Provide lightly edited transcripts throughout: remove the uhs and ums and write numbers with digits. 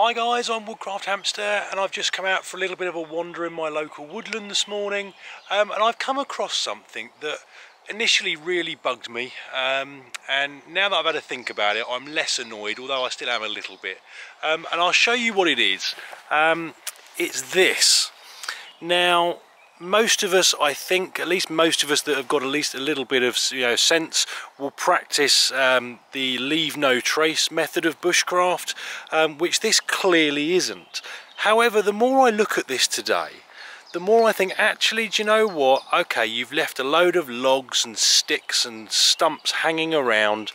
Hi guys, I'm Woodcraft Hamster and I've just come out for a little bit of a wander in my local woodland this morning, and I've come across something that initially really bugged me, and now that I've had a think about it I'm less annoyed, although I still am a little bit, and I'll show you what it is. It's this. Now most of us, I think, at least most of us that have got at least a little bit of sense, will practice the leave no trace method of bushcraft, which this clearly isn't. However, the more I look at this today, the more I think, actually, do you know what? Okay, you've left a load of logs and sticks and stumps hanging around,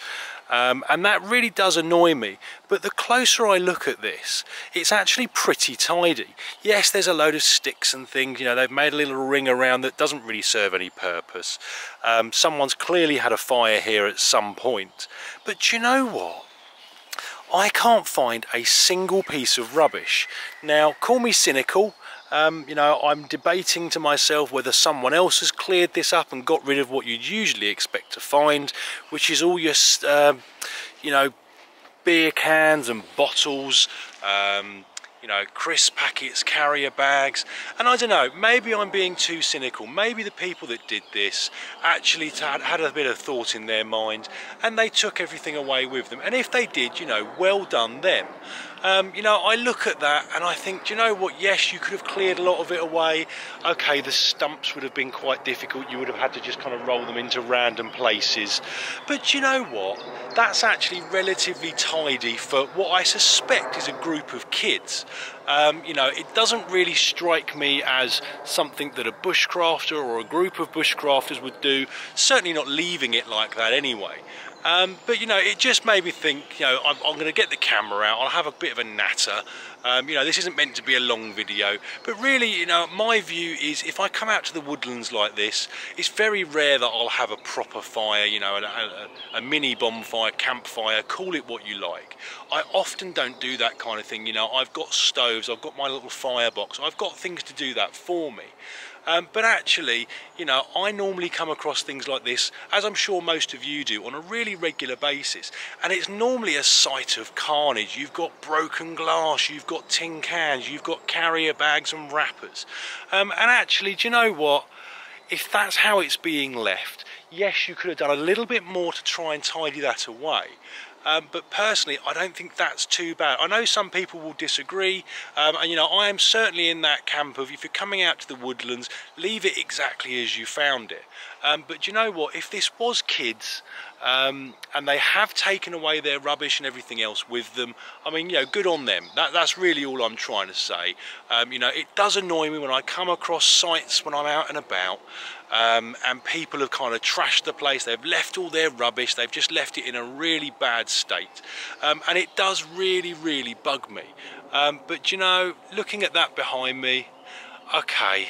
and that really does annoy me. But the closer I look at this, it's actually pretty tidy. Yes, there's a load of sticks and things, they've made a little ring around that doesn't really serve any purpose. Someone's clearly had a fire here at some point. But do you know what? I can't find a single piece of rubbish. Now, call me cynical. I'm debating to myself whether someone else has cleared this up and got rid of what you'd usually expect to find, which is all your, beer cans and bottles, crisp packets, carrier bags, and I don't know, maybe I'm being too cynical. Maybe the people that did this actually had a bit of thought in their mind and they took everything away with them, and if they did, well done them. I look at that and I think, do you know what, yes, you could have cleared a lot of it away. Okay, the stumps would have been quite difficult, you would have had to just kind of roll them into random places, but do you know what, that's actually relatively tidy for what I suspect is a group of kids. It doesn't really strike me as something that a bushcrafter or a group of bushcrafters would do, certainly not leaving it like that anyway. But it just made me think, I'm going to get the camera out, I'll have a bit of a natter. This isn't meant to be a long video, but really, my view is if I come out to the woodlands like this, it's very rare that I'll have a proper fire, a mini bonfire, campfire, call it what you like. I often don't do that kind of thing. I've got stoves, I've got my little firebox, I've got things to do that for me. But actually, I normally come across things like this, as I'm sure most of you do, on a really regular basis. And it's normally a sight of carnage. You've got broken glass, you've got tin cans, you've got carrier bags and wrappers. And actually, do you know what? If that's how it's being left, yes, you could have done a little bit more to try and tidy that away. But personally, I don't think that's too bad. I know some people will disagree, and I am certainly in that camp of, if you're coming out to the woodlands, leave it exactly as you found it. But you know what, if this was kids, and they have taken away their rubbish and everything else with them, I mean, good on them. That's really all I'm trying to say. It does annoy me when I come across sites when I'm out and about, and people have kind of trashed the place. They've left all their rubbish, they've just left it in a really bad state, and it does really, really bug me. But looking at that behind me, okay,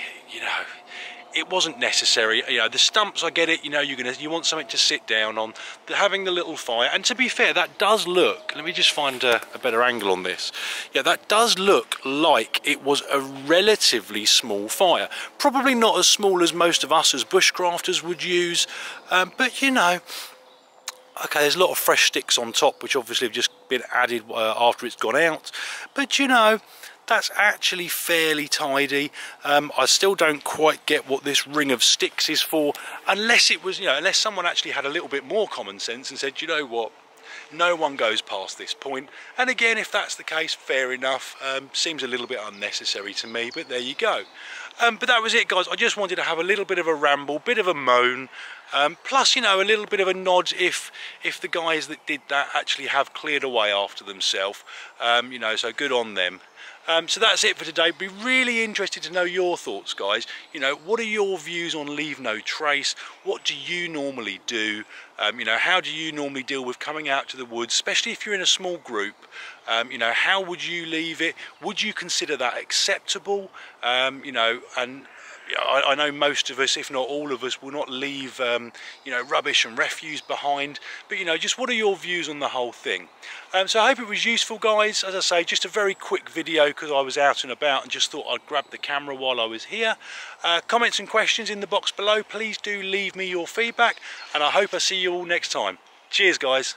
it wasn't necessary. The stumps, I get it, you want something to sit down on. Having the little fire, and to be fair, that does look, let me just find a better angle on this. Yeah, that does look like it was a relatively small fire. Probably not as small as most of us as bushcrafters would use, but okay, there's a lot of fresh sticks on top, which obviously have just been added after it's gone out. But that's actually fairly tidy. I still don't quite get what this ring of sticks is for, unless it was, unless someone actually had a little bit more common sense and said, you know what, no one goes past this point. And again, if that's the case, fair enough. Seems a little bit unnecessary to me, but there you go. But that was it, guys. I just wanted to have a little bit of a ramble, bit of a moan, plus, a little bit of a nod if the guys that did that actually have cleared away after themselves. So good on them. So that's it for today. Be really interested to know your thoughts, guys. What are your views on leave no trace? What do you normally do? How do you normally deal with coming out to the woods, especially if you're in a small group? How would you leave it? Would you consider that acceptable? And I know most of us, if not all of us, will not leave rubbish and refuse behind, but just what are your views on the whole thing? So I hope it was useful, guys. As I say, just a very quick video because I was out and about and just thought I'd grab the camera while I was here. Comments and questions in the box below. Please do leave me your feedback, and I hope I see you all next time. Cheers, guys.